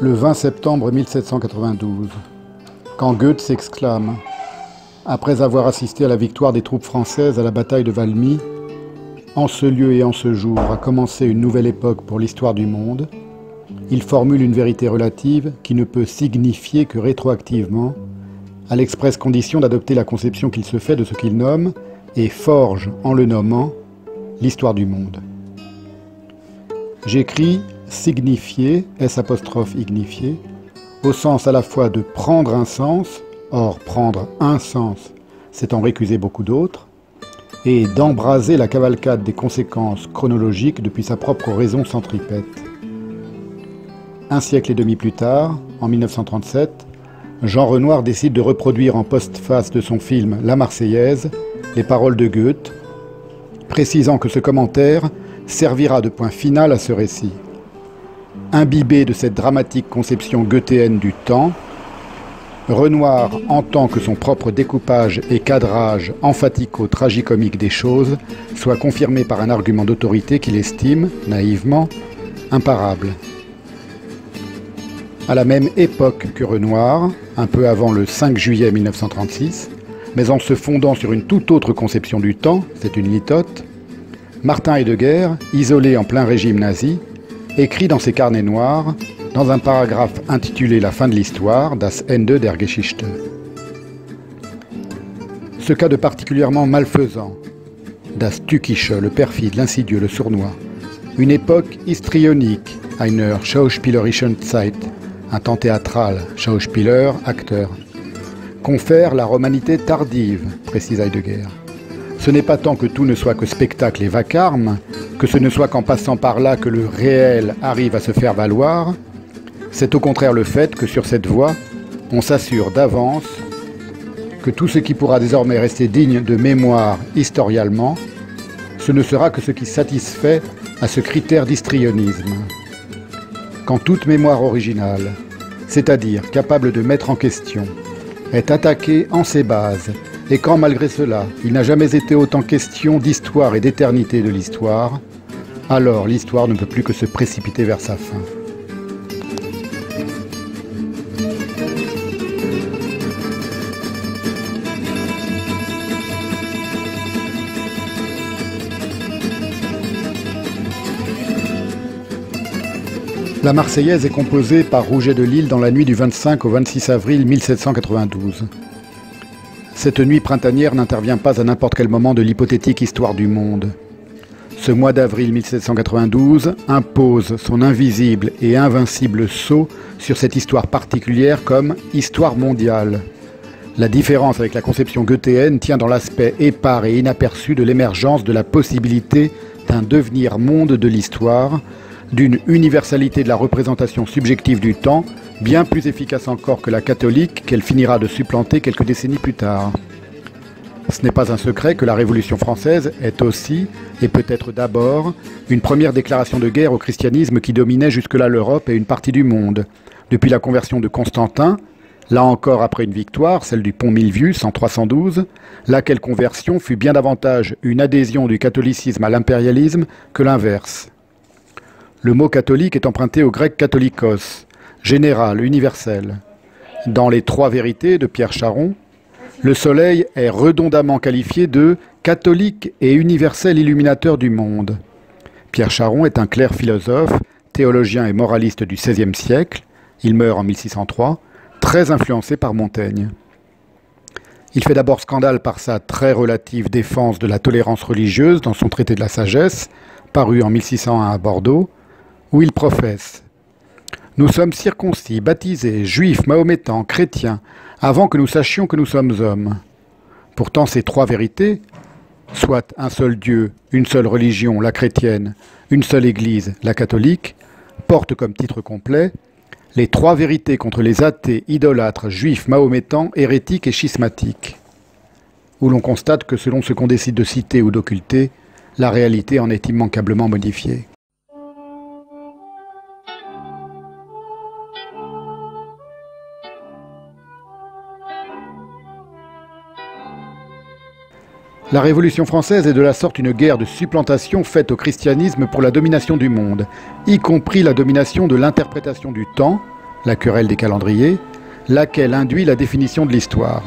Le 20 septembre 1792, quand Goethe s'exclame « Après avoir assisté à la victoire des troupes françaises à la bataille de Valmy, en ce lieu et en ce jour a commencé une nouvelle époque pour l'histoire du monde », il formule une vérité relative qui ne peut signifier que rétroactivement, à l'expresse condition d'adopter la conception qu'il se fait de ce qu'il nomme et forge, en le nommant, l'histoire du monde. J'écris signifier, S'-ignifier, au sens à la fois de prendre un sens, or prendre un sens, c'est en récuser beaucoup d'autres, et d'embraser la cavalcade des conséquences chronologiques depuis sa propre raison centripète. Un siècle et demi plus tard, en 1937, Jean Renoir décide de reproduire en postface de son film La Marseillaise les paroles de Goethe, précisant que ce commentaire servira de point final à ce récit. Imbibé de cette dramatique conception goethéenne du temps, Renoir entend que son propre découpage et cadrage emphatico-tragicomique des choses soit confirmé par un argument d'autorité qu'il estime, naïvement, imparable. À la même époque que Renoir, un peu avant le 5 juillet 1936, mais en se fondant sur une toute autre conception du temps, c'est une litote, Martin Heidegger, isolé en plein régime nazi, écrit dans ses carnets noirs, dans un paragraphe intitulé « La fin de l'histoire » Das Ende der Geschichte. Ce cas de particulièrement malfaisant, das Tückische, le perfide, l'insidieux, le sournois, une époque histrionique, einer schauspielerischen Zeit, un temps théâtral, Schauspieler, acteur, confère la romanité tardive, précise Heidegger. Ce n'est pas tant que tout ne soit que spectacle et vacarme, que ce ne soit qu'en passant par là que le réel arrive à se faire valoir, c'est au contraire le fait que sur cette voie, on s'assure d'avance que tout ce qui pourra désormais rester digne de mémoire historialement, ce ne sera que ce qui satisfait à ce critère d'histrionisme. Quand toute mémoire originale, c'est-à-dire capable de mettre en question, est attaquée en ses bases, et quand malgré cela, il n'a jamais été autant question d'histoire et d'éternité de l'histoire, alors l'histoire ne peut plus que se précipiter vers sa fin. La Marseillaise est composée par Rouget de Lisle dans la nuit du 25 au 26 avril 1792. Cette nuit printanière n'intervient pas à n'importe quel moment de l'hypothétique histoire du monde. Ce mois d'avril 1792 impose son invisible et invincible sceau sur cette histoire particulière comme histoire mondiale. La différence avec la conception goethéenne tient dans l'aspect épars et inaperçu de l'émergence de la possibilité d'un devenir monde de l'histoire, d'une universalité de la représentation subjective du temps, bien plus efficace encore que la catholique qu'elle finira de supplanter quelques décennies plus tard. Ce n'est pas un secret que la Révolution française est aussi, et peut-être d'abord, une première déclaration de guerre au christianisme qui dominait jusque-là l'Europe et une partie du monde. Depuis la conversion de Constantin, là encore après une victoire, celle du pont Milvius en 312, laquelle conversion fut bien davantage une adhésion du catholicisme à l'impérialisme que l'inverse. Le mot catholique est emprunté au grec katholikos, général, universel. Dans les Trois vérités de Pierre Charon, le soleil est redondamment qualifié de catholique et universel illuminateur du monde. Pierre Charon est un clerc philosophe, théologien et moraliste du XVIe siècle, il meurt en 1603, très influencé par Montaigne. Il fait d'abord scandale par sa très relative défense de la tolérance religieuse dans son traité de la sagesse, paru en 1601 à Bordeaux, où il professe « Nous sommes circoncis, baptisés, juifs, mahométans, chrétiens, avant que nous sachions que nous sommes hommes. » Pourtant ces trois vérités, soit un seul Dieu, une seule religion, la chrétienne, une seule Église, la catholique, portent comme titre complet « Les trois vérités contre les athées, idolâtres, juifs, mahométans, hérétiques et schismatiques », où l'on constate que selon ce qu'on décide de citer ou d'occulter, la réalité en est immanquablement modifiée. La Révolution française est de la sorte une guerre de supplantation faite au christianisme pour la domination du monde, y compris la domination de l'interprétation du temps, la querelle des calendriers, laquelle induit la définition de l'histoire.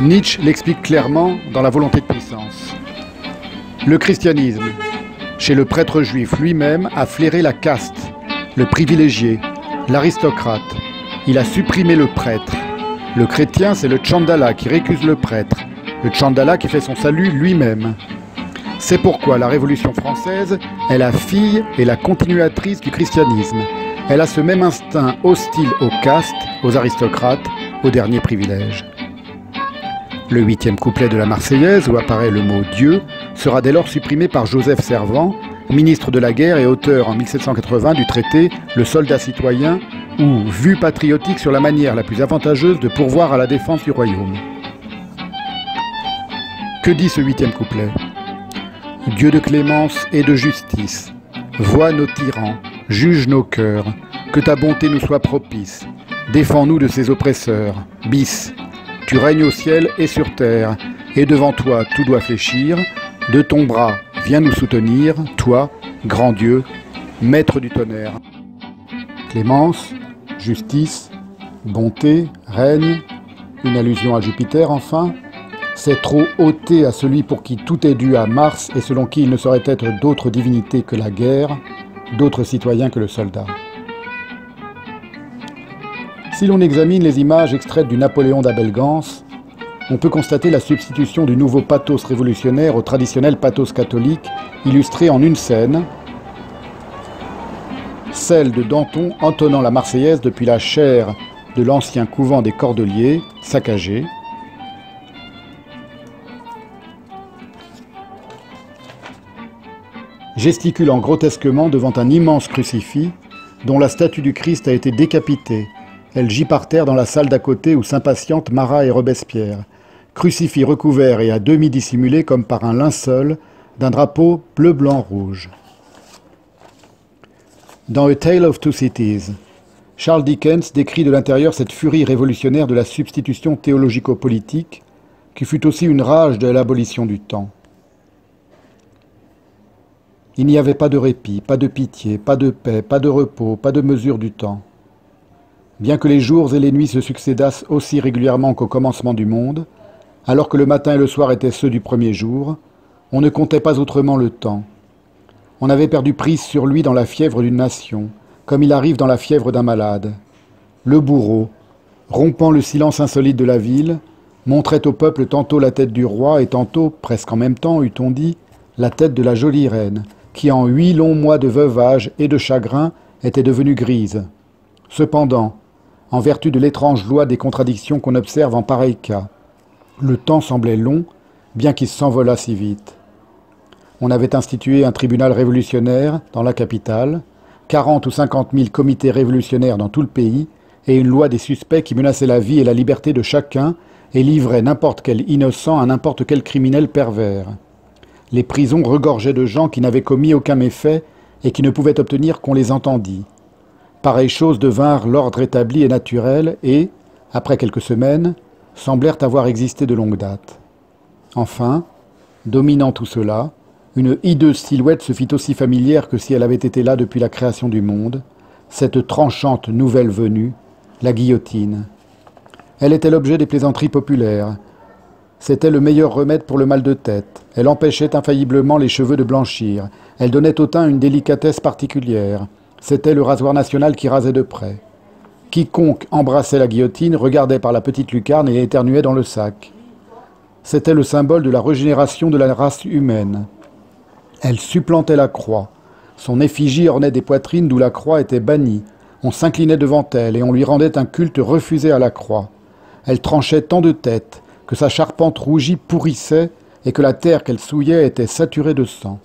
Nietzsche l'explique clairement dans La volonté de puissance. Le christianisme, chez le prêtre juif lui-même, a flairé la caste, le privilégié, l'aristocrate. Il a supprimé le prêtre. Le chrétien, c'est le Tchandala qui récuse le prêtre, le Tchandala qui fait son salut lui-même. C'est pourquoi la Révolution française est la fille et la continuatrice du christianisme. Elle a ce même instinct hostile aux castes, aux aristocrates, aux derniers privilèges. Le 8e couplet de la Marseillaise, où apparaît le mot « Dieu », sera dès lors supprimé par Joseph Servan, ministre de la guerre et auteur en 1780 du traité « Le soldat citoyen » ou « Vue patriotique sur la manière la plus avantageuse de pourvoir à la défense du royaume ». Que dit ce 8e couplet ? Dieu de clémence et de justice, vois nos tyrans, juge nos cœurs, que ta bonté nous soit propice, défends-nous de ces oppresseurs, bis. Tu règnes au ciel et sur terre, et devant toi tout doit fléchir. De ton bras, viens nous soutenir, toi, grand Dieu, maître du tonnerre. Clémence, justice, bonté, règne, une allusion à Jupiter enfin. C'est trop ôter à celui pour qui tout est dû à Mars et selon qui il ne saurait être d'autre divinité que la guerre, d'autres citoyens que le soldat. Si l'on examine les images extraites du Napoléon d'Abel Gance, on peut constater la substitution du nouveau pathos révolutionnaire au traditionnel pathos catholique, illustré en une scène, celle de Danton entonnant la Marseillaise depuis la chaire de l'ancien couvent des Cordeliers, saccagé, gesticulant grotesquement devant un immense crucifix dont la statue du Christ a été décapitée. Elle gît par terre dans la salle d'à côté où s'impatientent Marat et Robespierre, crucifix recouvert et à demi dissimulé comme par un linceul d'un drapeau bleu-blanc-rouge. Dans A Tale of Two Cities, Charles Dickens décrit de l'intérieur cette furie révolutionnaire de la substitution théologico-politique qui fut aussi une rage de l'abolition du temps. Il n'y avait pas de répit, pas de pitié, pas de paix, pas de repos, pas de mesure du temps. Bien que les jours et les nuits se succédassent aussi régulièrement qu'au commencement du monde, alors que le matin et le soir étaient ceux du premier jour, on ne comptait pas autrement le temps. On avait perdu prise sur lui dans la fièvre d'une nation, comme il arrive dans la fièvre d'un malade. Le bourreau, rompant le silence insolite de la ville, montrait au peuple tantôt la tête du roi et tantôt, presque en même temps, eût-on dit, la tête de la jolie reine, qui en 8 longs mois de veuvage et de chagrin était devenue grise. Cependant, en vertu de l'étrange loi des contradictions qu'on observe en pareil cas, le temps semblait long, bien qu'il s'envolât si vite. On avait institué un tribunal révolutionnaire dans la capitale, 40 ou 50 000 comités révolutionnaires dans tout le pays, et une loi des suspects qui menaçait la vie et la liberté de chacun et livrait n'importe quel innocent à n'importe quel criminel pervers. Les prisons regorgeaient de gens qui n'avaient commis aucun méfait et qui ne pouvaient obtenir qu'on les entendît. Pareilles choses devinrent l'ordre établi et naturel et, après quelques semaines, semblèrent avoir existé de longue date. Enfin, dominant tout cela, une hideuse silhouette se fit aussi familière que si elle avait été là depuis la création du monde, cette tranchante nouvelle venue, la guillotine. Elle était l'objet des plaisanteries populaires. C'était le meilleur remède pour le mal de tête. Elle empêchait infailliblement les cheveux de blanchir. Elle donnait au teint une délicatesse particulière. C'était le rasoir national qui rasait de près. Quiconque embrassait la guillotine regardait par la petite lucarne et éternuait dans le sac. C'était le symbole de la régénération de la race humaine. Elle supplantait la croix. Son effigie ornait des poitrines d'où la croix était bannie. On s'inclinait devant elle et on lui rendait un culte refusé à la croix. Elle tranchait tant de têtes que sa charpente rougie pourrissait et que la terre qu'elle souillait était saturée de sang.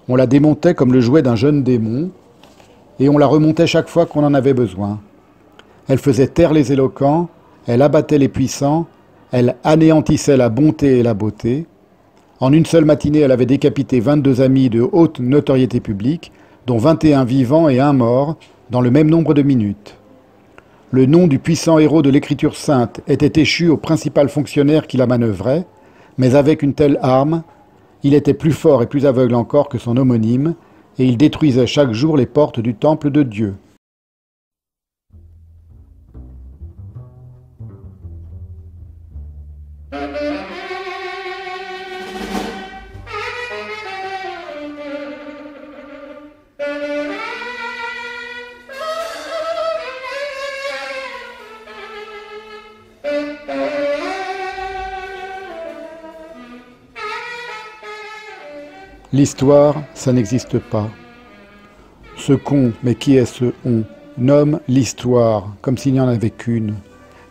On la démontait comme le jouet d'un jeune démon, et on la remontait chaque fois qu'on en avait besoin. Elle faisait taire les éloquents, elle abattait les puissants, elle anéantissait la bonté et la beauté. En une seule matinée, elle avait décapité 22 amis de haute notoriété publique, dont 21 vivants et un mort, dans le même nombre de minutes. Le nom du puissant héros de l'Écriture sainte était échu au principal fonctionnaire qui la manœuvrait, mais avec une telle arme, il était plus fort et plus aveugle encore que son homonyme, et il détruisait chaque jour les portes du temple de Dieu. L'histoire, ça n'existe pas. Ce con, mais qui est ce on, nomme l'histoire, comme s'il n'y en avait qu'une,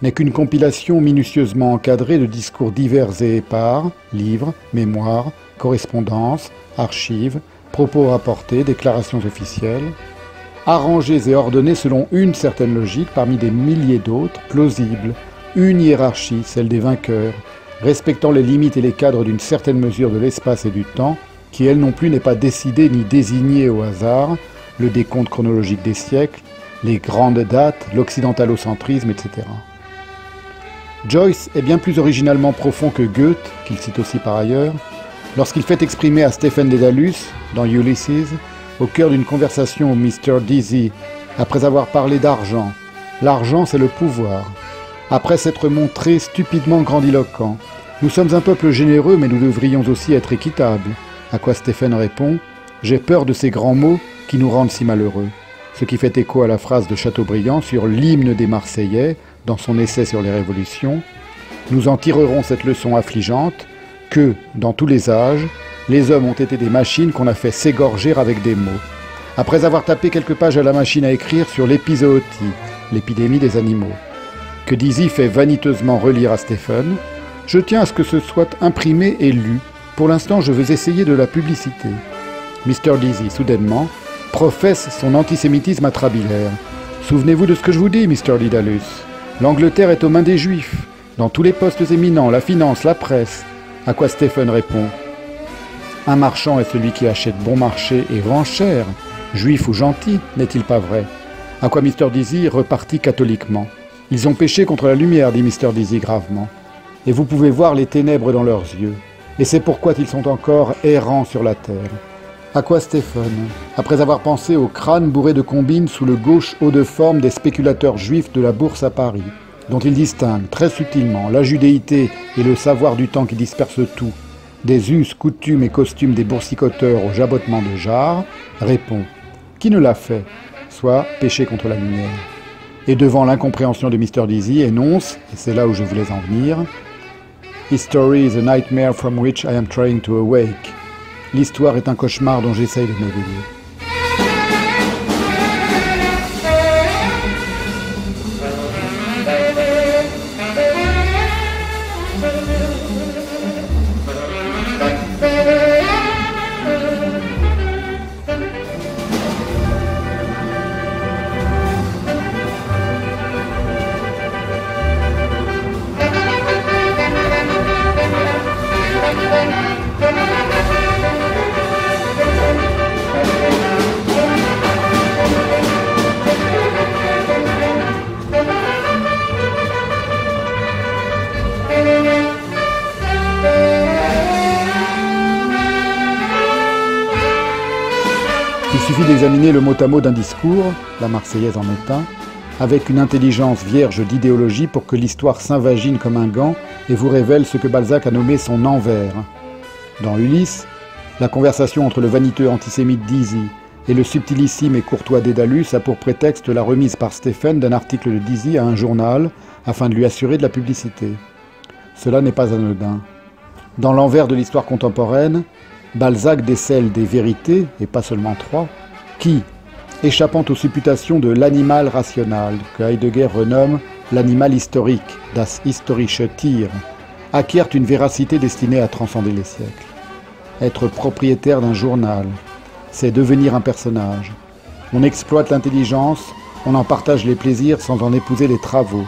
n'est qu'une compilation minutieusement encadrée de discours divers et épars, livres, mémoires, correspondances, archives, propos rapportés, déclarations officielles, arrangés et ordonnés selon une certaine logique parmi des milliers d'autres, plausibles, une hiérarchie, celle des vainqueurs, respectant les limites et les cadres d'une certaine mesure de l'espace et du temps, qui elle non plus n'est pas décidée ni désignée au hasard, le décompte chronologique des siècles, les grandes dates, l'occidentalocentrisme, etc. Joyce est bien plus originalement profond que Goethe, qu'il cite aussi par ailleurs, lorsqu'il fait exprimer à Stephen Dédalus, dans Ulysses, au cœur d'une conversation où Mr. Deasy, après avoir parlé d'argent, l'argent c'est le pouvoir, après s'être montré stupidement grandiloquent, nous sommes un peuple généreux mais nous devrions aussi être équitables. À quoi Stephen répond « J'ai peur de ces grands mots qui nous rendent si malheureux », ce qui fait écho à la phrase de Chateaubriand sur l'hymne des Marseillais dans son essai sur les révolutions. Nous en tirerons cette leçon affligeante que, dans tous les âges, les hommes ont été des machines qu'on a fait s'égorger avec des mots. Après avoir tapé quelques pages à la machine à écrire sur l'épizootie, l'épidémie des animaux, que Deasy fait vaniteusement relire à Stephen, je tiens à ce que ce soit imprimé et lu. Pour l'instant, je veux essayer de la publicité. Mr. Deasy, soudainement, professe son antisémitisme atrabilaire. Souvenez-vous de ce que je vous dis, Mr. Dédalus. L'Angleterre est aux mains des Juifs, dans tous les postes éminents, la finance, la presse. À quoi Stephen répond « Un marchand est celui qui achète bon marché et vend cher, juif ou gentil, n'est-il pas vrai ?» À quoi Mr. Deasy repartit catholiquement. « Ils ont péché contre la lumière, dit Mr. Deasy gravement. Et vous pouvez voir les ténèbres dans leurs yeux. Et c'est pourquoi ils sont encore errants sur la terre. » À quoi Stephen, après avoir pensé au crâne bourré de combines sous le gauche haut de forme des spéculateurs juifs de la bourse à Paris, dont il distingue très subtilement la judéité et le savoir du temps qui disperse tout, des us, coutumes et costumes des boursicoteurs au jabotement de jarre, répond « Qui ne l'a fait ?» soit « péché contre la lumière ». Et devant l'incompréhension de Mr. Deasy, énonce, et c'est là où je voulais en venir, « History is a nightmare from which I am trying to awake. » L'histoire est un cauchemar dont j'essaye de m'éveiller. Il suffit d'examiner le mot à mot d'un discours, la Marseillaise en est un, avec une intelligence vierge d'idéologie pour que l'histoire s'invagine comme un gant et vous révèle ce que Balzac a nommé son envers. Dans Ulysse, la conversation entre le vaniteux antisémite Deasy et le subtilissime et courtois Dédalus a pour prétexte la remise par Stephen d'un article de Deasy à un journal afin de lui assurer de la publicité. Cela n'est pas anodin. Dans l'envers de l'histoire contemporaine, Balzac décèle des vérités, et pas seulement trois, qui, échappant aux supputations de l'animal rationnel, que Heidegger renomme l'animal historique, das historische Tier, acquièrent une véracité destinée à transcender les siècles. Être propriétaire d'un journal, c'est devenir un personnage. On exploite l'intelligence, on en partage les plaisirs sans en épouser les travaux.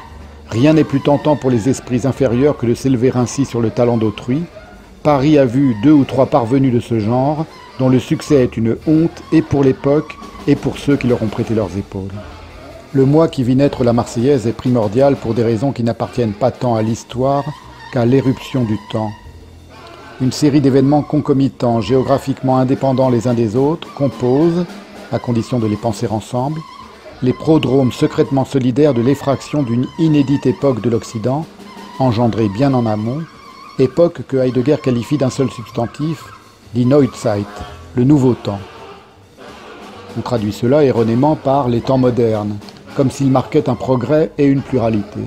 Rien n'est plus tentant pour les esprits inférieurs que de s'élever ainsi sur le talent d'autrui, Paris a vu 2 ou 3 parvenus de ce genre, dont le succès est une honte et pour l'époque et pour ceux qui leur ont prêté leurs épaules. Le mois qui vit naître la Marseillaise est primordial pour des raisons qui n'appartiennent pas tant à l'histoire qu'à l'éruption du temps. Une série d'événements concomitants, géographiquement indépendants les uns des autres, composent, à condition de les penser ensemble, les prodromes secrètement solidaires de l'effraction d'une inédite époque de l'Occident, engendrée bien en amont, époque que Heidegger qualifie d'un seul substantif, die Neuzeit, le nouveau temps. On traduit cela erronément par les temps modernes, comme s'ils marquaient un progrès et une pluralité.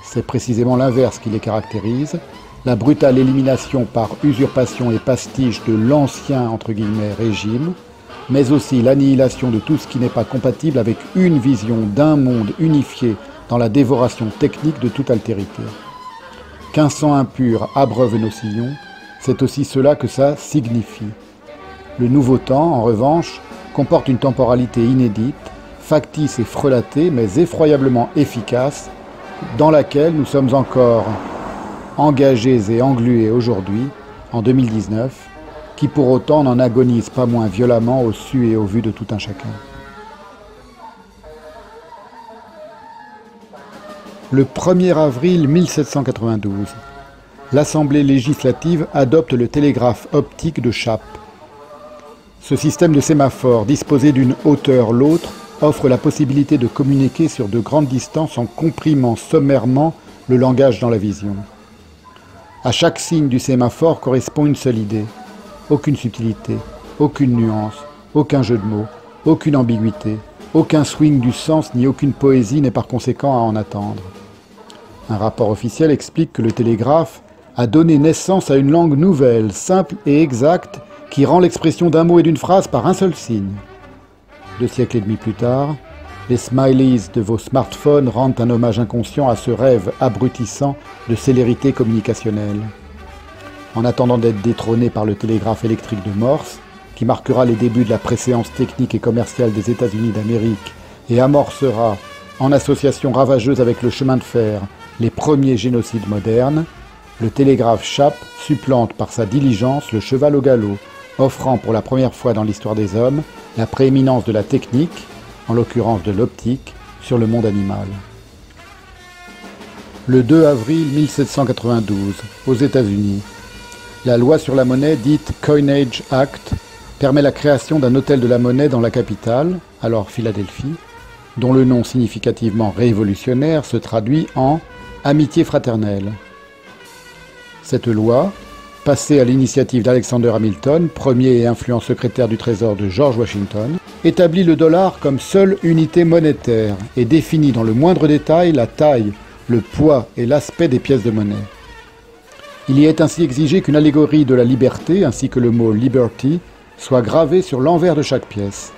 C'est précisément l'inverse qui les caractérise, la brutale élimination par usurpation et pastiche de l'ancien entre guillemets régime, mais aussi l'annihilation de tout ce qui n'est pas compatible avec une vision d'un monde unifié dans la dévoration technique de toute altérité. Qu'un sang impur abreuve nos sillons, c'est aussi cela que ça signifie. Le nouveau temps, en revanche, comporte une temporalité inédite, factice et frelatée, mais effroyablement efficace, dans laquelle nous sommes encore engagés et englués aujourd'hui, en 2019, qui pour autant n'en agonise pas moins violemment au su et au vu de tout un chacun. Le 1er avril 1792, l'Assemblée législative adopte le télégraphe optique de Chappe. Ce système de sémaphore, disposé d'une hauteur l'autre, offre la possibilité de communiquer sur de grandes distances en comprimant sommairement le langage dans la vision. À chaque signe du sémaphore correspond une seule idée. Aucune subtilité, aucune nuance, aucun jeu de mots, aucune ambiguïté, aucun swing du sens ni aucune poésie n'est par conséquent à en attendre. Un rapport officiel explique que le télégraphe a donné naissance à une langue nouvelle, simple et exacte, qui rend l'expression d'un mot et d'une phrase par un seul signe. 2 siècles et demi plus tard, les smileys de vos smartphones rendent un hommage inconscient à ce rêve abrutissant de célérité communicationnelle. En attendant d'être détrôné par le télégraphe électrique de Morse, qui marquera les débuts de la préséance technique et commerciale des États-Unis d'Amérique et amorcera, en association ravageuse avec le chemin de fer, les premiers génocides modernes, le télégraphe Chappe supplante par sa diligence le cheval au galop, offrant pour la première fois dans l'histoire des hommes la prééminence de la technique, en l'occurrence de l'optique, sur le monde animal. Le 2 avril 1792, aux États-Unis, la loi sur la monnaie dite Coinage Act permet la création d'un hôtel de la monnaie dans la capitale, alors Philadelphie, dont le nom significativement révolutionnaire se traduit en « amitié fraternelle ». Cette loi, passée à l'initiative d'Alexander Hamilton, premier et influent secrétaire du Trésor de George Washington, établit le dollar comme seule unité monétaire et définit dans le moindre détail la taille, le poids et l'aspect des pièces de monnaie. Il y est ainsi exigé qu'une allégorie de la liberté, ainsi que le mot « liberty », soit gravée sur l'envers de chaque pièce.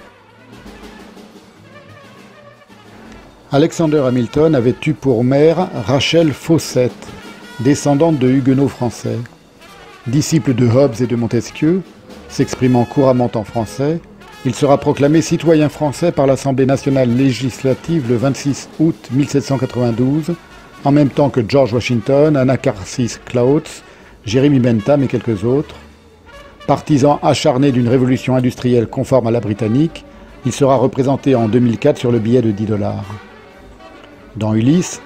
Alexander Hamilton avait eu pour mère Rachel Fawcett, descendante de huguenots français. Disciple de Hobbes et de Montesquieu, s'exprimant couramment en français, il sera proclamé citoyen français par l'Assemblée nationale législative le 26 août 1792, en même temps que George Washington, Anacharsis Cloutz, Jeremy Bentham et quelques autres. Partisan acharné d'une révolution industrielle conforme à la britannique, il sera représenté en 2004 sur le billet de $10. Dans Ulysse,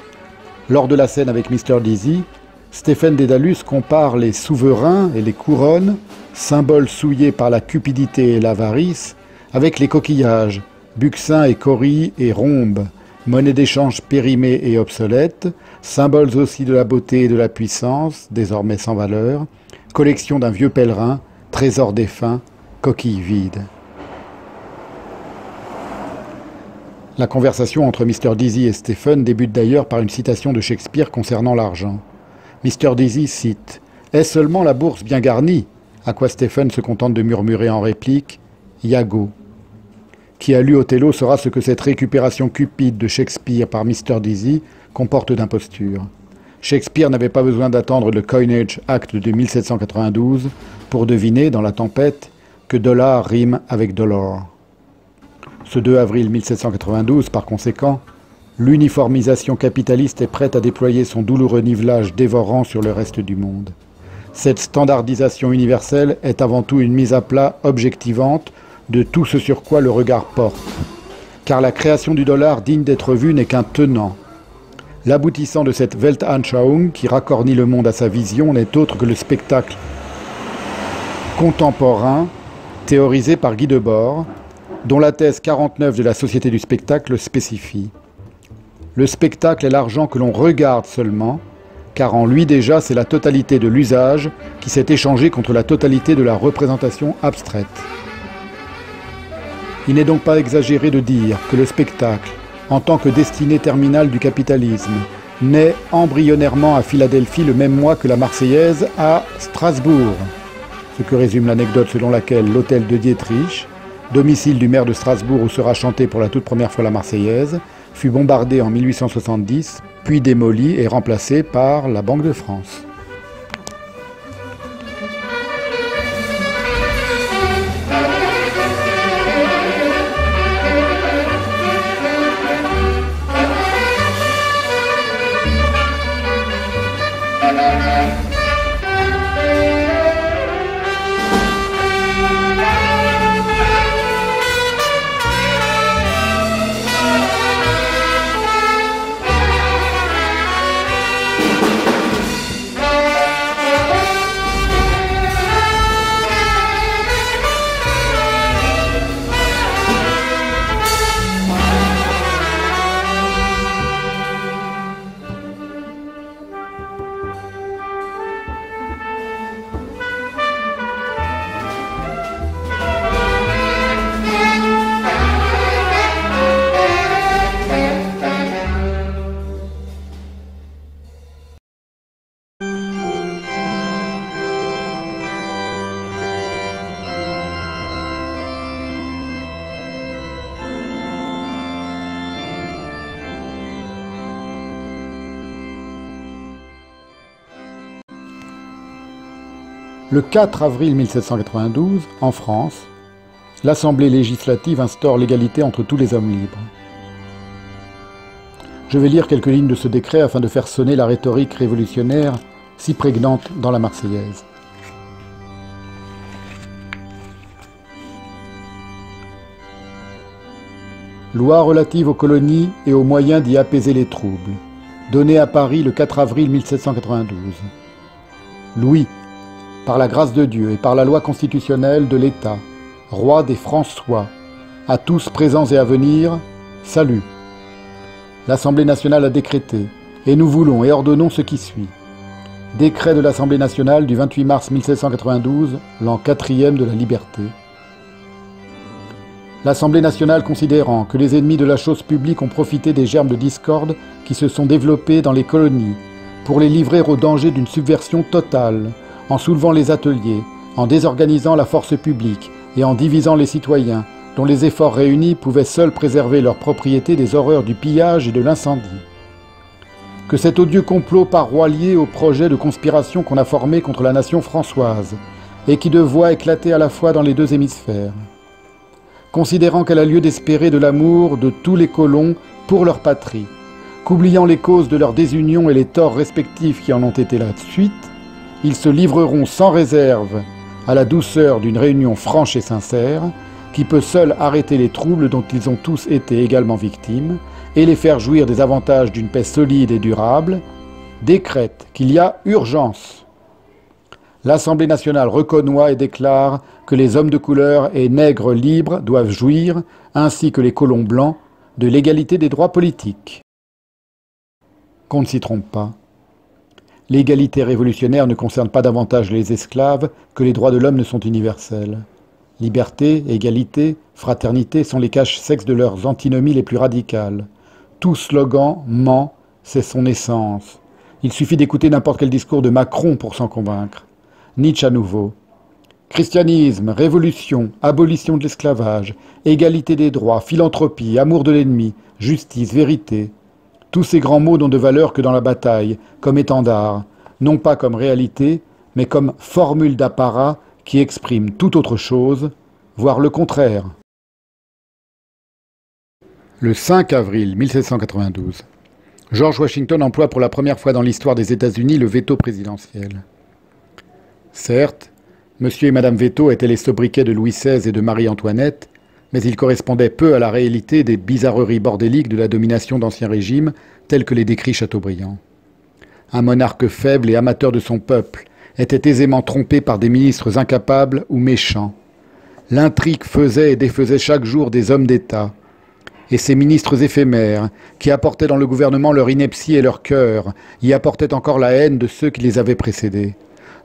lors de la scène avec Mr. Dizzy, Stephen Dédalus compare les souverains et les couronnes, symboles souillés par la cupidité et l'avarice, avec les coquillages, buccins et corilles et rhombes, monnaie d'échange périmée et obsolète, symboles aussi de la beauté et de la puissance, désormais sans valeur, collection d'un vieux pèlerin, trésor défunt, coquille vide. La conversation entre Mr. Dizzy et Stephen débute d'ailleurs par une citation de Shakespeare concernant l'argent. Mr. Dizzy cite « Est seulement la bourse bien garnie ?» à quoi Stephen se contente de murmurer en réplique « Iago ». Qui a lu Othello saura ce que cette récupération cupide de Shakespeare par Mr. Dizzy comporte d'imposture. Shakespeare n'avait pas besoin d'attendre le Coinage Act de 1792 pour deviner, dans La Tempête, que dollar rime avec dollar. Ce 2 avril 1792, par conséquent, l'uniformisation capitaliste est prête à déployer son douloureux nivelage dévorant sur le reste du monde. Cette standardisation universelle est avant tout une mise à plat objectivante de tout ce sur quoi le regard porte. Car la création du dollar digne d'être vue n'est qu'un tenant. L'aboutissant de cette Weltanschauung qui racornit le monde à sa vision n'est autre que le spectacle contemporain théorisé par Guy Debord, dont la thèse 49 de la Société du spectacle le spécifie. Le spectacle est l'argent que l'on regarde seulement, car en lui déjà c'est la totalité de l'usage qui s'est échangée contre la totalité de la représentation abstraite. Il n'est donc pas exagéré de dire que le spectacle, en tant que destinée terminale du capitalisme, naît embryonnairement à Philadelphie le même mois que la Marseillaise à Strasbourg, ce que résume l'anecdote selon laquelle l'hôtel de Dietrich, domicile du maire de Strasbourg où sera chantée pour la toute première fois la Marseillaise, fut bombardé en 1870, puis démoli et remplacé par la Banque de France. Le 4 avril 1792, en France, l'Assemblée législative instaure l'égalité entre tous les hommes libres. Je vais lire quelques lignes de ce décret afin de faire sonner la rhétorique révolutionnaire si prégnante dans la Marseillaise. Loi relative aux colonies et aux moyens d'y apaiser les troubles, donnée à Paris le 4 avril 1792. Louis, par la grâce de Dieu et par la loi constitutionnelle de l'État, roi des François, à tous présents et à venir, salut. L'Assemblée nationale a décrété, et nous voulons et ordonnons ce qui suit. Décret de l'Assemblée nationale du 28 mars 1792, l'an 4e de la liberté. L'Assemblée nationale considérant que les ennemis de la chose publique ont profité des germes de discorde qui se sont développés dans les colonies pour les livrer au danger d'une subversion totale, en soulevant les ateliers, en désorganisant la force publique et en divisant les citoyens, dont les efforts réunis pouvaient seuls préserver leur propriété des horreurs du pillage et de l'incendie. Que cet odieux complot parois lié au projet de conspiration qu'on a formé contre la nation françoise, et qui de voix éclater à la fois dans les deux hémisphères. Considérant qu'elle a lieu d'espérer de l'amour de tous les colons pour leur patrie, qu'oubliant les causes de leur désunion et les torts respectifs qui en ont été la suite, ils se livreront sans réserve à la douceur d'une réunion franche et sincère, qui peut seule arrêter les troubles dont ils ont tous été également victimes, et les faire jouir des avantages d'une paix solide et durable, décrète qu'il y a urgence. L'Assemblée nationale reconnaît et déclare que les hommes de couleur et nègres libres doivent jouir, ainsi que les colons blancs, de l'égalité des droits politiques. Qu'on ne s'y trompe pas. L'égalité révolutionnaire ne concerne pas davantage les esclaves que les droits de l'homme ne sont universels. Liberté, égalité, fraternité sont les caches-sexes de leurs antinomies les plus radicales. Tout slogan ment, c'est son essence. Il suffit d'écouter n'importe quel discours de Macron pour s'en convaincre. Nietzsche à nouveau. Christianisme, révolution, abolition de l'esclavage, égalité des droits, philanthropie, amour de l'ennemi, justice, vérité. Tous ces grands mots n'ont de valeur que dans la bataille, comme étendard, non pas comme réalité, mais comme formule d'apparat qui exprime tout autre chose, voire le contraire. Le 5 avril 1792, George Washington emploie pour la première fois dans l'histoire des États-Unis le veto présidentiel. Certes, Monsieur et Madame Veto étaient les sobriquets de Louis XVI et de Marie-Antoinette, mais ils correspondaient peu à la réalité des bizarreries bordéliques de la domination d'Ancien Régime, telles que les décrit Chateaubriand. Un monarque faible et amateur de son peuple était aisément trompé par des ministres incapables ou méchants. L'intrigue faisait et défaisait chaque jour des hommes d'État. Et ces ministres éphémères, qui apportaient dans le gouvernement leur ineptie et leur cœur, y apportaient encore la haine de ceux qui les avaient précédés.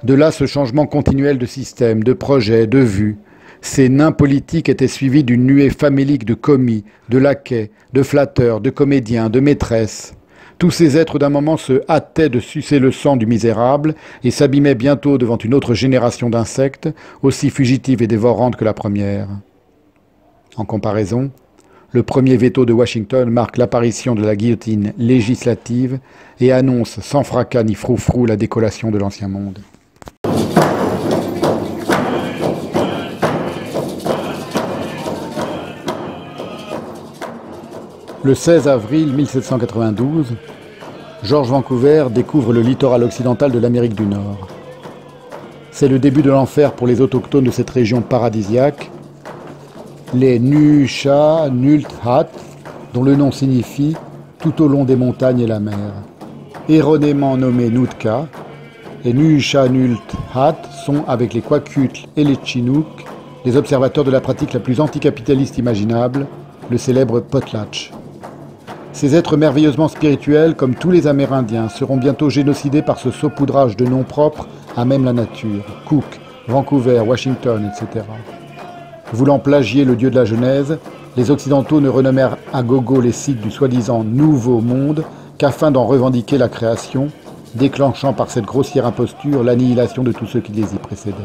De là ce changement continuel de système, de projet, de vue. Ces nains politiques étaient suivis d'une nuée famélique de commis, de laquais, de flatteurs, de comédiens, de maîtresses. Tous ces êtres d'un moment se hâtaient de sucer le sang du misérable et s'abîmaient bientôt devant une autre génération d'insectes, aussi fugitive et dévorante que la première. En comparaison, le premier veto de Washington marque l'apparition de la guillotine législative et annonce sans fracas ni froufrou la décollation de l'Ancien Monde. Le 16 avril 1792, George Vancouver découvre le littoral occidental de l'Amérique du Nord. C'est le début de l'enfer pour les autochtones de cette région paradisiaque, les Nuucha-Nulthat, dont le nom signifie « tout au long des montagnes et la mer ». Erronément nommés Nootka, les Nuucha-Nulthat sont, avec les Kwakutl et les Chinooks, les observateurs de la pratique la plus anticapitaliste imaginable, le célèbre potlatch. Ces êtres merveilleusement spirituels, comme tous les Amérindiens, seront bientôt génocidés par ce saupoudrage de noms propres à même la nature, Cook, Vancouver, Washington, etc. Voulant plagier le dieu de la Genèse, les Occidentaux ne renommèrent à gogo les sites du soi-disant Nouveau Monde qu'afin d'en revendiquer la création, déclenchant par cette grossière imposture l'annihilation de tous ceux qui les y précédaient.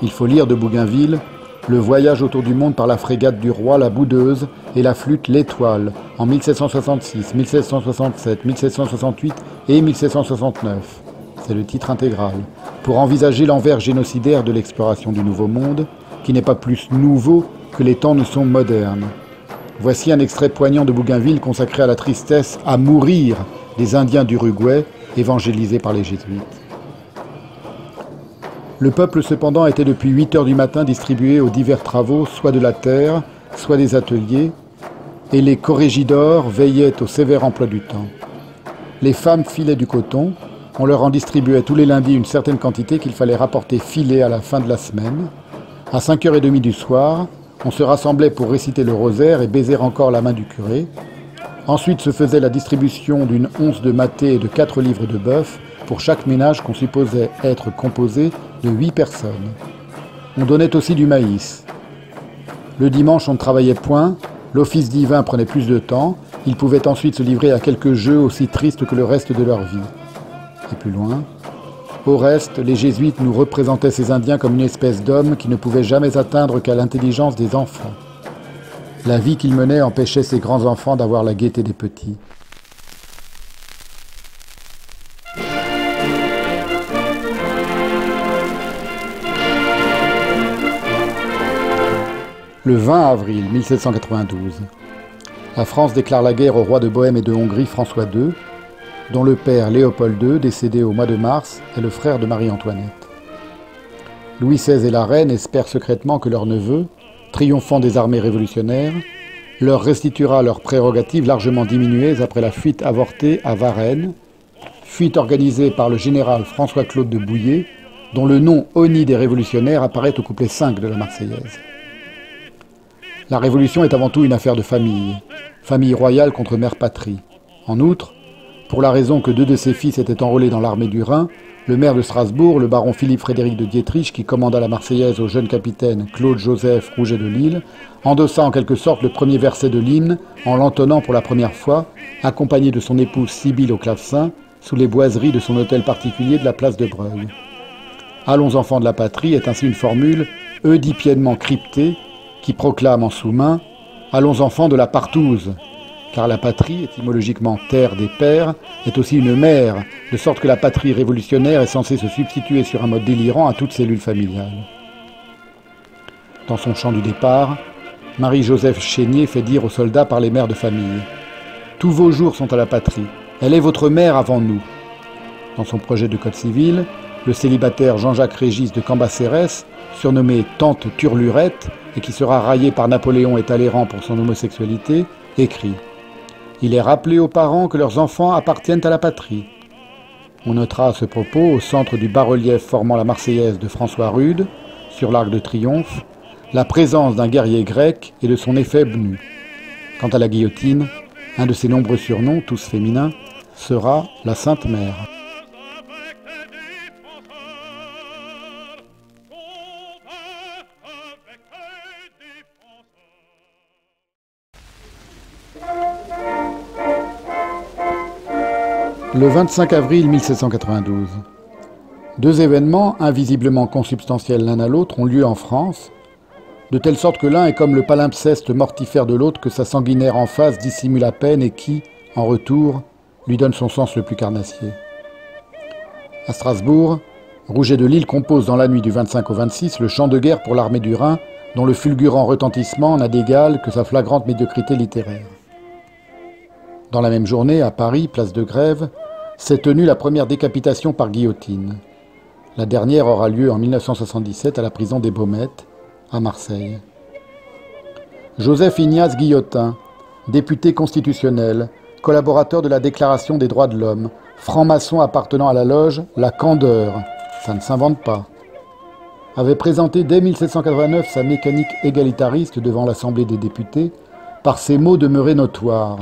Il faut lire de Bougainville le voyage autour du monde par la frégate du roi, la Boudeuse, et la flûte l'Étoile, en 1766, 1767, 1768 et 1769. C'est le titre intégral, pour envisager l'envers génocidaire de l'exploration du Nouveau Monde, qui n'est pas plus nouveau que les temps ne sont modernes. Voici un extrait poignant de Bougainville consacré à la tristesse à mourir des Indiens d'Uruguay, évangélisés par les Jésuites. Le peuple cependant était depuis 8 heures du matin distribué aux divers travaux, soit de la terre, soit des ateliers, et les corrégidors veillaient au sévère emploi du temps. Les femmes filaient du coton, on leur en distribuait tous les lundis une certaine quantité qu'il fallait rapporter filée à la fin de la semaine. À 5h30 du soir, on se rassemblait pour réciter le rosaire et baiser encore la main du curé. Ensuite se faisait la distribution d'une once de maté et de 4 livres de bœuf pour chaque ménage qu'on supposait être composé de 8 personnes. On donnait aussi du maïs. Le dimanche, on ne travaillait point, l'office divin prenait plus de temps, ils pouvaient ensuite se livrer à quelques jeux aussi tristes que le reste de leur vie. Et plus loin, au reste, les jésuites nous représentaient ces Indiens comme une espèce d'hommes qui ne pouvaient jamais atteindre qu'à l'intelligence des enfants. La vie qu'ils menaient empêchait ces grands enfants d'avoir la gaieté des petits. Le 20 avril 1792, la France déclare la guerre au roi de Bohême et de Hongrie François II, dont le père Léopold II, décédé au mois de mars, est le frère de Marie-Antoinette. Louis XVI et la reine espèrent secrètement que leur neveu, triomphant des armées révolutionnaires, leur restituera leurs prérogatives largement diminuées après la fuite avortée à Varennes, fuite organisée par le général François-Claude de Bouillé, dont le nom honni des révolutionnaires apparaît au couplet 5 de la Marseillaise. La Révolution est avant tout une affaire de famille, famille royale contre mère patrie. En outre, pour la raison que 2 de ses fils étaient enrôlés dans l'armée du Rhin, le maire de Strasbourg, le baron Philippe-Frédéric de Dietrich, qui commanda la Marseillaise au jeune capitaine Claude-Joseph Rouget de Lille, endossa en quelque sorte le premier verset de l'hymne en l'entonnant pour la première fois, accompagné de son épouse Sibylle au clavecin, sous les boiseries de son hôtel particulier de la place de Breuil. « Allons enfants de la patrie » est ainsi une formule oedipiennement cryptée qui proclame en sous-main « Allons enfants de la partouze », car la patrie, étymologiquement terre des pères, est aussi une mère, de sorte que la patrie révolutionnaire est censée se substituer sur un mode délirant à toute cellule familiale. Dans son chant du départ, Marie-Joseph Chénier fait dire aux soldats par les mères de famille « Tous vos jours sont à la patrie, elle est votre mère avant nous ». Dans son projet de code civil, le célibataire Jean-Jacques Régis de Cambacérès, surnommé Tante Turlurette, et qui sera raillé par Napoléon et Talleyrand pour son homosexualité, écrit « Il est rappelé aux parents que leurs enfants appartiennent à la patrie ». On notera à ce propos, au centre du bas-relief formant la Marseillaise de François Rude, sur l'Arc de Triomphe, la présence d'un guerrier grec et de son éphèbe nu. Quant à la guillotine, un de ses nombreux surnoms, tous féminins, sera la Sainte Mère. Le 25 avril 1792. Deux événements, invisiblement consubstantiels l'un à l'autre, ont lieu en France, de telle sorte que l'un est comme le palimpseste mortifère de l'autre que sa sanguinaire en face dissimule à peine et qui, en retour, lui donne son sens le plus carnassier. À Strasbourg, Rouget de Lisle compose dans la nuit du 25 au 26 le chant de guerre pour l'armée du Rhin, dont le fulgurant retentissement n'a d'égal que sa flagrante médiocrité littéraire. Dans la même journée, à Paris, place de Grève, s'est tenue la première décapitation par guillotine. La dernière aura lieu en 1977 à la prison des Baumettes, à Marseille. Joseph Ignace Guillotin, député constitutionnel, collaborateur de la Déclaration des droits de l'homme, franc-maçon appartenant à la loge La Candeur, ça ne s'invente pas, avait présenté dès 1789 sa mécanique égalitariste devant l'Assemblée des députés par ces mots demeurés notoires.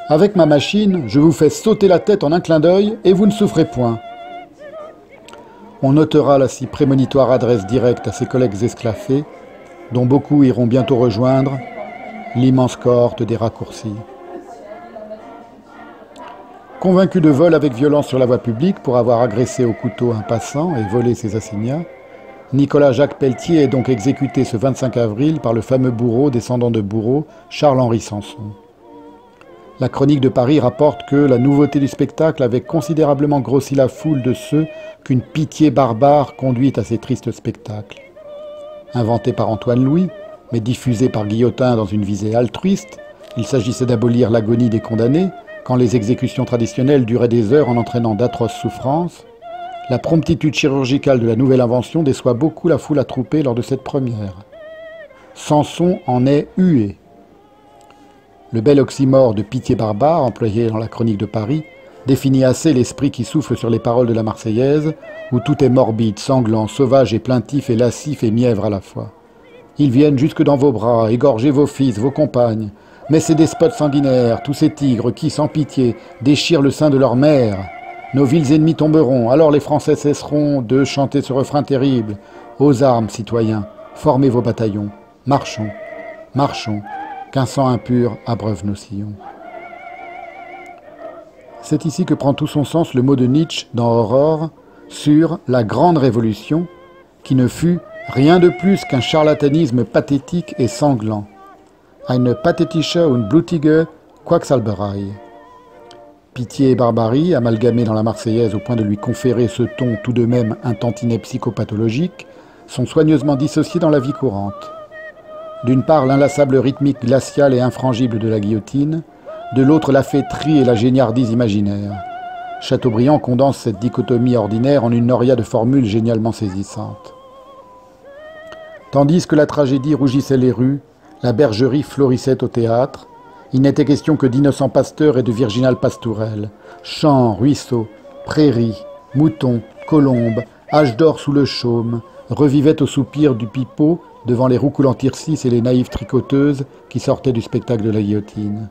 Avec ma machine, je vous fais sauter la tête en un clin d'œil et vous ne souffrez point. On notera la si prémonitoire adresse directe à ses collègues esclaffés, dont beaucoup iront bientôt rejoindre l'immense cohorte des raccourcis. Convaincu de vol avec violence sur la voie publique pour avoir agressé au couteau un passant et volé ses assignats, Nicolas-Jacques Pelletier est donc exécuté ce 25 avril par le fameux bourreau descendant de bourreau, Charles-Henri Sanson. La chronique de Paris rapporte que la nouveauté du spectacle avait considérablement grossi la foule de ceux qu'une pitié barbare conduit à ces tristes spectacles. Inventé par Antoine Louis, mais diffusé par Guillotin dans une visée altruiste, il s'agissait d'abolir l'agonie des condamnés, quand les exécutions traditionnelles duraient des heures en entraînant d'atroces souffrances. La promptitude chirurgicale de la nouvelle invention déçoit beaucoup la foule attroupée lors de cette première. Sanson en est hué. Le bel oxymore de pitié barbare, employé dans la chronique de Paris, définit assez l'esprit qui souffle sur les paroles de la Marseillaise, où tout est morbide, sanglant, sauvage et plaintif et lascif et mièvre à la fois. Ils viennent jusque dans vos bras, égorger vos fils, vos compagnes. Mais ces despotes sanguinaires, tous ces tigres qui, sans pitié, déchirent le sein de leur mère. Nos vils ennemis tomberont, alors les Français cesseront de chanter ce refrain terrible. Aux armes, citoyens, formez vos bataillons, marchons, marchons. Qu'un sang impur abreuve nos sillons. C'est ici que prend tout son sens le mot de Nietzsche dans Aurore sur la grande révolution, qui ne fut rien de plus qu'un charlatanisme pathétique et sanglant. Eine pathétische und blutige Quacksalberei. Pitié et barbarie, amalgamées dans la Marseillaise au point de lui conférer ce ton tout de même un tantinet psychopathologique, sont soigneusement dissociés dans la vie courante. D'une part, l'inlassable rythmique glaciale et infrangible de la guillotine, de l'autre, la fêterie et la géniardise imaginaire. Chateaubriand condense cette dichotomie ordinaire en une noria de formules génialement saisissantes. Tandis que la tragédie rougissait les rues, la bergerie florissait au théâtre, il n'était question que d'innocents pasteurs et de virginales pastourelles. Champs, ruisseaux, prairies, moutons, colombes, âge d'or sous le chaume, revivaient au soupir du pipeau devant les roucoulants Tircis et les naïves tricoteuses qui sortaient du spectacle de la guillotine.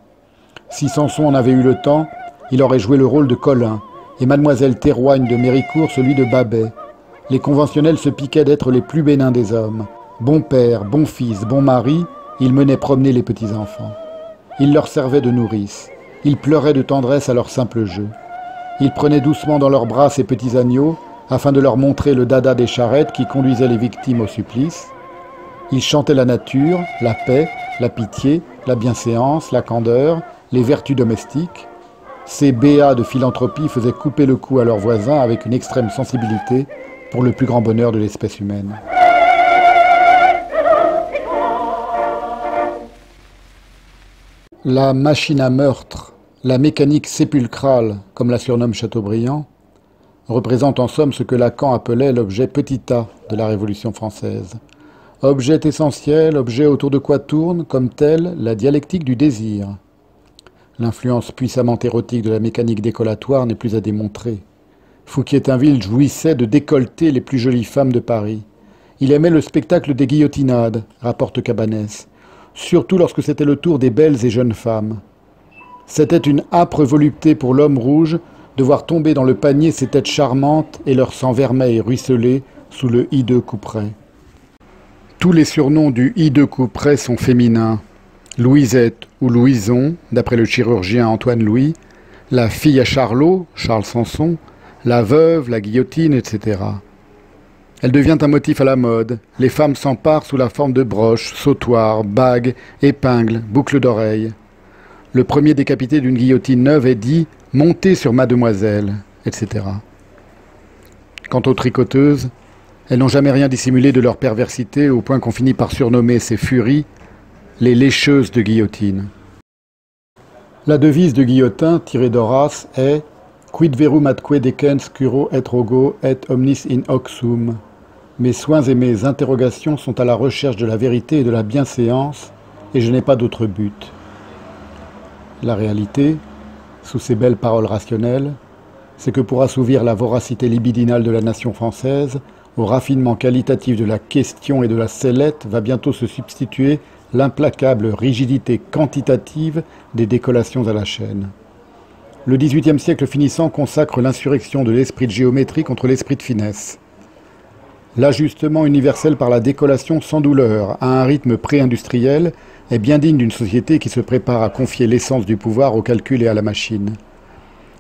Si Sanson en avait eu le temps, il aurait joué le rôle de Colin, et mademoiselle Théroigne de Méricourt celui de Babet. Les conventionnels se piquaient d'être les plus bénins des hommes. Bon père, bon fils, bon mari, ils menaient promener les petits-enfants. Ils leur servaient de nourrices. Ils pleuraient de tendresse à leur simple jeu. Ils prenaient doucement dans leurs bras ces petits agneaux, afin de leur montrer le dada des charrettes qui conduisaient les victimes au supplice. Ils chantaient la nature, la paix, la pitié, la bienséance, la candeur, les vertus domestiques. Ces béats de philanthropie faisaient couper le cou à leurs voisins avec une extrême sensibilité pour le plus grand bonheur de l'espèce humaine. La machine à meurtre, La mécanique sépulcrale, comme la surnomme Chateaubriand, représente en somme ce que Lacan appelait l'objet petit a de la Révolution française. Objet essentiel, objet autour de quoi tourne, comme tel, la dialectique du désir. L'influence puissamment érotique de la mécanique décollatoire n'est plus à démontrer. Fouquier-Tinville jouissait de décolleter les plus jolies femmes de Paris. Il aimait le spectacle des guillotinades, rapporte Cabanès, surtout lorsque c'était le tour des belles et jeunes femmes. C'était une âpre volupté pour l'homme rouge de voir tomber dans le panier ces têtes charmantes et leur sang vermeil ruisseler sous le hideux couperet. Tous les surnoms du hideux couperet sont féminins. Louisette ou Louison, d'après le chirurgien Antoine Louis, la fille à Charlot, Charles Sanson, la veuve, la guillotine, etc. Elle devient un motif à la mode. Les femmes s'emparent sous la forme de broches, sautoirs, bagues, épingles, boucles d'oreilles. Le premier décapité d'une guillotine neuve est dit « montez sur mademoiselle », etc. Quant aux tricoteuses, elles n'ont jamais rien dissimulé de leur perversité au point qu'on finit par surnommer ces furies les lécheuses de guillotine. La devise de Guillotin, tirée d'Horace, est « Quid verum atque decens curo et rogo et omnis in hoc sum ». Mes soins et mes interrogations sont à la recherche de la vérité et de la bienséance, et je n'ai pas d'autre but. La réalité, sous ces belles paroles rationnelles, c'est que pour assouvir la voracité libidinale de la nation française, au raffinement qualitatif de la question et de la sellette va bientôt se substituer l'implacable rigidité quantitative des décollations à la chaîne. Le XVIIIe siècle finissant consacre l'insurrection de l'esprit de géométrie contre l'esprit de finesse. L'ajustement universel par la décollation sans douleur à un rythme pré-industriel est bien digne d'une société qui se prépare à confier l'essence du pouvoir au calcul et à la machine.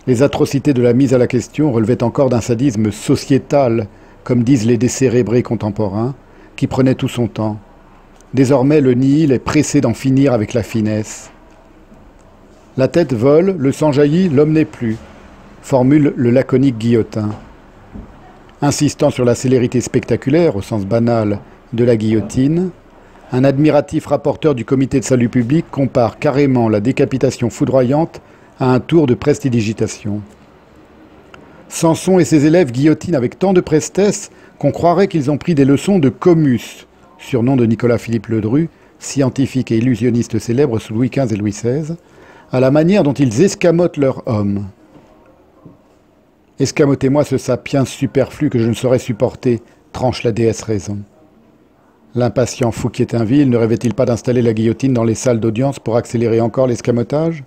Les atrocités de la mise à la question relevaient encore d'un sadisme sociétal, comme disent les décérébrés contemporains, qui prenait tout son temps. Désormais, le nihil est pressé d'en finir avec la finesse. La tête vole, le sang jaillit, l'homme n'est plus, formule le laconique Guillotin. Insistant sur la célérité spectaculaire, au sens banal, de la guillotine, un admiratif rapporteur du comité de salut public compare carrément la décapitation foudroyante à un tour de prestidigitation. Samson et ses élèves guillotinent avec tant de prestesse qu'on croirait qu'ils ont pris des leçons de Comus, surnom de Nicolas-Philippe Ledru, scientifique et illusionniste célèbre sous Louis XV et Louis XVI, à la manière dont ils escamotent leur homme. Escamotez-moi ce sapiens superflu que je ne saurais supporter, tranche la déesse raison. L'impatient Fouquier-Tinville ne rêvait-il pas d'installer la guillotine dans les salles d'audience pour accélérer encore l'escamotage?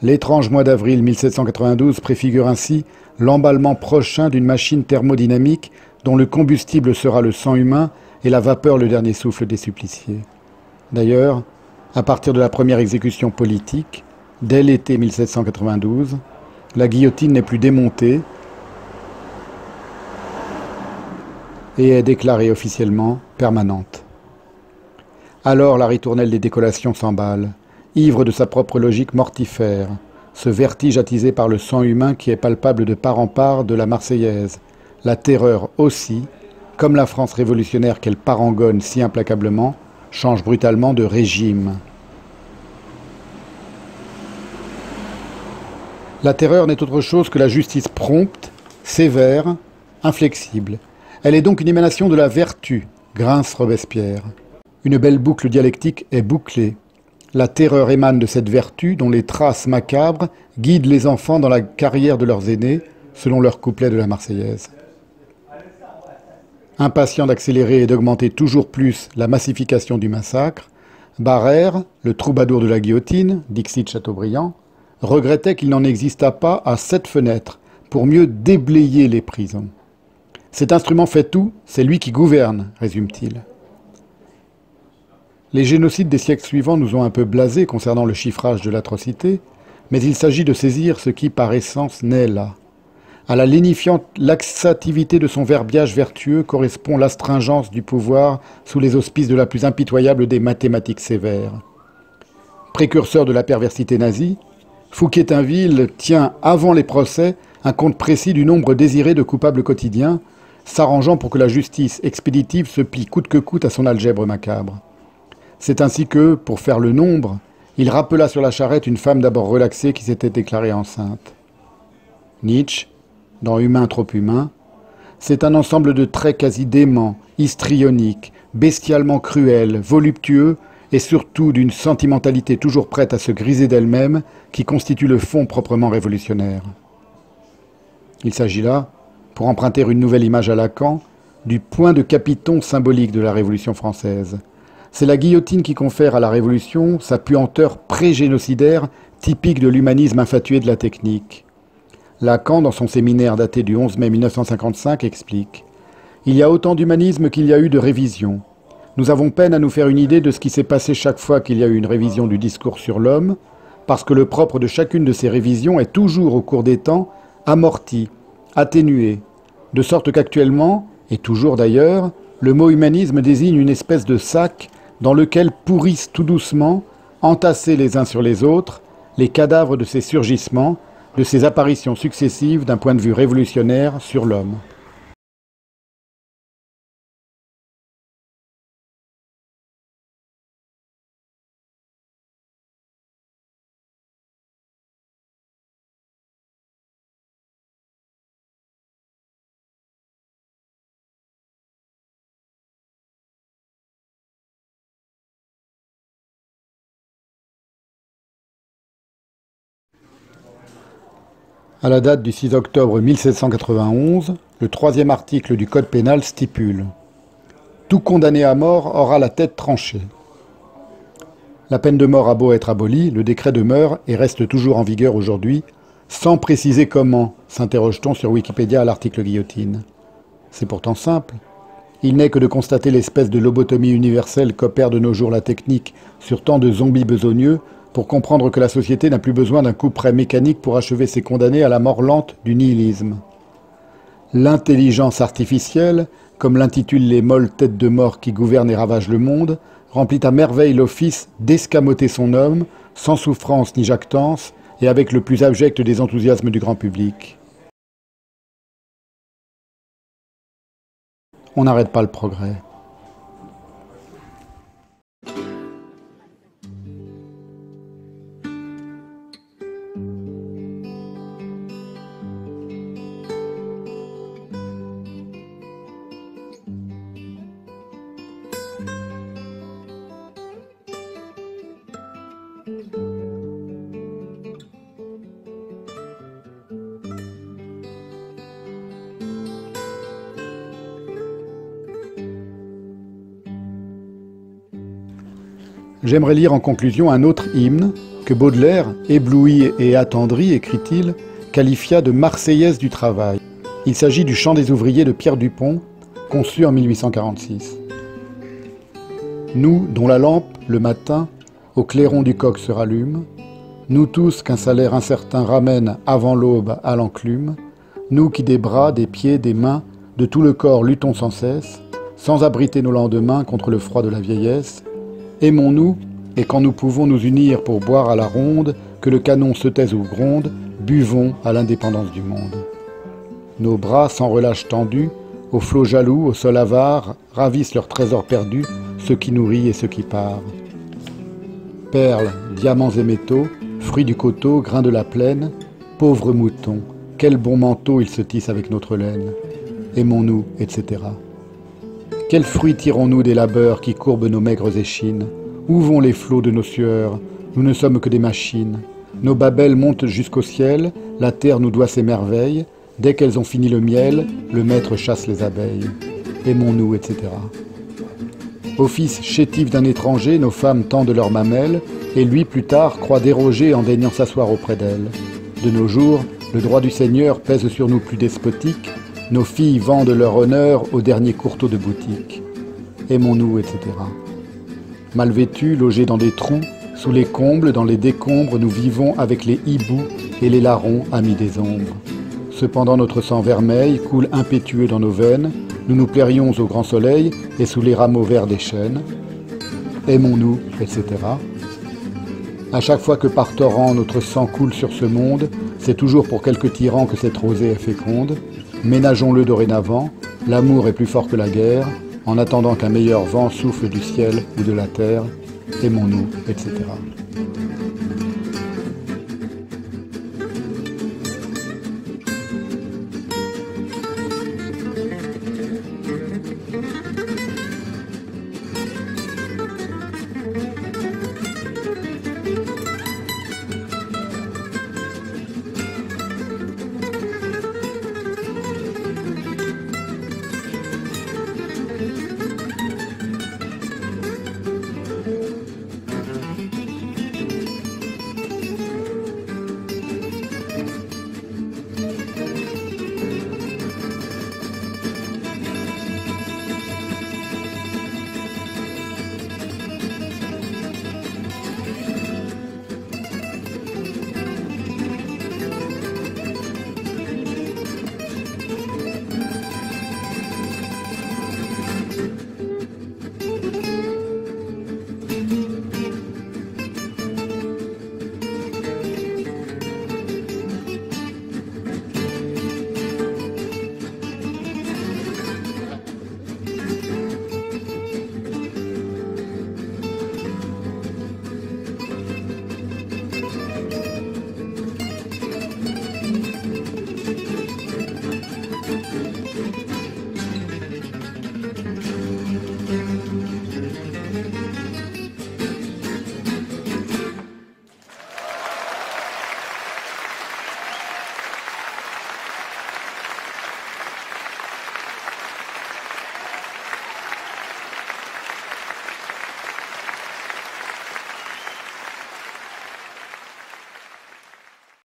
L'étrange mois d'avril 1792 préfigure ainsi l'emballement prochain d'une machine thermodynamique dont le combustible sera le sang humain et la vapeur le dernier souffle des suppliciés. D'ailleurs, à partir de la première exécution politique, dès l'été 1792, la guillotine n'est plus démontée et est déclarée officiellement permanente. Alors la ritournelle des décollations s'emballe, ivre de sa propre logique mortifère, ce vertige attisé par le sang humain qui est palpable de part en part de la Marseillaise, la terreur aussi, comme la France révolutionnaire qu'elle parangonne si implacablement, change brutalement de régime. La terreur n'est autre chose que la justice prompte, sévère, inflexible. Elle est donc une émanation de la vertu, grince Robespierre. Une belle boucle dialectique est bouclée. La terreur émane de cette vertu dont les traces macabres guident les enfants dans la carrière de leurs aînés, selon leur couplet de la Marseillaise. Impatient d'accélérer et d'augmenter toujours plus la massification du massacre, Barère, le troubadour de la guillotine, dixit Chateaubriand, regrettait qu'il n'en existât pas à 7 fenêtres pour mieux déblayer les prisons. Cet instrument fait tout, c'est lui qui gouverne, résume-t-il. Les génocides des siècles suivants nous ont un peu blasés concernant le chiffrage de l'atrocité, mais il s'agit de saisir ce qui, par essence, naît là. À la lénifiante laxativité de son verbiage vertueux correspond l'astringence du pouvoir sous les auspices de la plus impitoyable des mathématiques sévères. Précurseur de la perversité nazie, Fouquier-Tinville tient, avant les procès, un compte précis du nombre désiré de coupables quotidiens, s'arrangeant pour que la justice expéditive se plie coûte que coûte à son algèbre macabre. C'est ainsi que, pour faire le nombre, Il rappela sur la charrette une femme d'abord relaxée qui s'était déclarée enceinte. Nietzsche, dans Humain trop humain, c'est un ensemble de traits quasi déments, histrioniques, bestialement cruels, voluptueux et surtout d'une sentimentalité toujours prête à se griser d'elle-même qui constitue le fond proprement révolutionnaire. Il s'agit là, pour emprunter une nouvelle image à Lacan, du point de capiton symbolique de la Révolution française. C'est la guillotine qui confère à la Révolution sa puanteur pré-génocidaire typique de l'humanisme infatué de la technique. Lacan, dans son séminaire daté du 11 mai 1955, explique « Il y a autant d'humanisme qu'il y a eu de révision. Nous avons peine à nous faire une idée de ce qui s'est passé chaque fois qu'il y a eu une révision du discours sur l'homme, parce que le propre de chacune de ces révisions est toujours, au cours des temps, amorti, atténué, de sorte qu'actuellement, et toujours d'ailleurs, le mot humanisme désigne une espèce de sac dans lequel pourrissent tout doucement, entassés les uns sur les autres, les cadavres de ces surgissements, de ces apparitions successives d'un point de vue révolutionnaire sur l'homme. » À la date du 6 octobre 1791, le 3e article du Code pénal stipule « Tout condamné à mort aura la tête tranchée ». La peine de mort a beau être abolie, le décret demeure et reste toujours en vigueur aujourd'hui, sans préciser comment, s'interroge-t-on sur Wikipédia à l'article guillotine. C'est pourtant simple. Il n'est que de constater l'espèce de lobotomie universelle qu'opère de nos jours la technique sur tant de zombies besogneux pour comprendre que la société n'a plus besoin d'un couperet mécanique pour achever ses condamnés à la mort lente du nihilisme. L'intelligence artificielle, comme l'intitulent les molles têtes de mort qui gouvernent et ravagent le monde, remplit à merveille l'office d'escamoter son homme, sans souffrance ni jactance, et avec le plus abject des enthousiasmes du grand public. On n'arrête pas le progrès. J'aimerais lire en conclusion un autre hymne que Baudelaire, ébloui et attendri, écrit-il, qualifia de Marseillaise du travail. Il s'agit du Chant des ouvriers de Pierre Dupont, conçu en 1846. Nous, dont la lampe, le matin, au clairon du coq se rallume, nous tous qu'un salaire incertain ramène avant l'aube à l'enclume, nous qui des bras, des pieds, des mains, de tout le corps luttons sans cesse, sans abriter nos lendemains contre le froid de la vieillesse, aimons-nous, et quand nous pouvons nous unir pour boire à la ronde, que le canon se taise ou gronde, buvons à l'indépendance du monde. Nos bras sans relâche tendus, aux flots jaloux, au sol avare, ravissent leurs trésors perdus, ceux qui nourrit et ceux qui parent. Perles, diamants et métaux, fruits du coteau, grains de la plaine, pauvres moutons, quel bon manteau ils se tissent avec notre laine. Aimons-nous, etc. Quels fruits tirons-nous des labeurs qui courbent nos maigres échines? Où vont les flots de nos sueurs? Nous ne sommes que des machines. Nos babelles montent jusqu'au ciel, la terre nous doit ses merveilles. Dès qu'elles ont fini le miel, le maître chasse les abeilles. Aimons-nous, etc. Au fils chétif d'un étranger, nos femmes tendent leurs mamelles, et lui, plus tard, croit déroger en daignant s'asseoir auprès d'elles. De nos jours, le droit du Seigneur pèse sur nous plus despotique. Nos filles vendent leur honneur au dernier courteau de boutique. Aimons-nous, etc. Mal vêtus, logés dans des trous, sous les combles, dans les décombres, nous vivons avec les hiboux et les larrons, amis des ombres. Cependant notre sang vermeil coule impétueux dans nos veines, nous nous plairions au grand soleil et sous les rameaux verts des chênes. Aimons-nous, etc. À chaque fois que par torrent notre sang coule sur ce monde, c'est toujours pour quelque tyran que cette rosée est féconde. Ménageons-le dorénavant, l'amour est plus fort que la guerre, en attendant qu'un meilleur vent souffle du ciel ou de la terre, aimons-nous, etc.